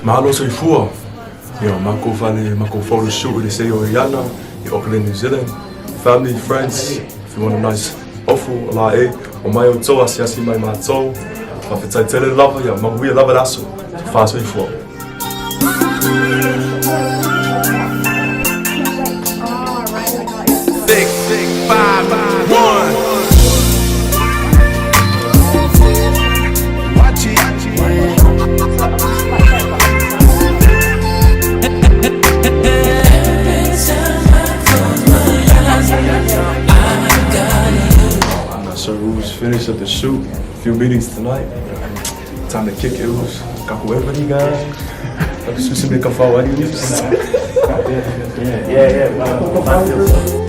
Mahalo sa ifua. Mako photoshoot with the Oriana in Auckland, New Zealand. Family, friends, if you want a nice ofu, alae, o mai o tō, asi mai mātou. Whawhetai tele lava, mahuia lava raso. Whāso ifua. So who's finished up the shoot? A few meetings tonight. Time to kick it loose. Kaku everybody guys. Susi make a fall. Yeah.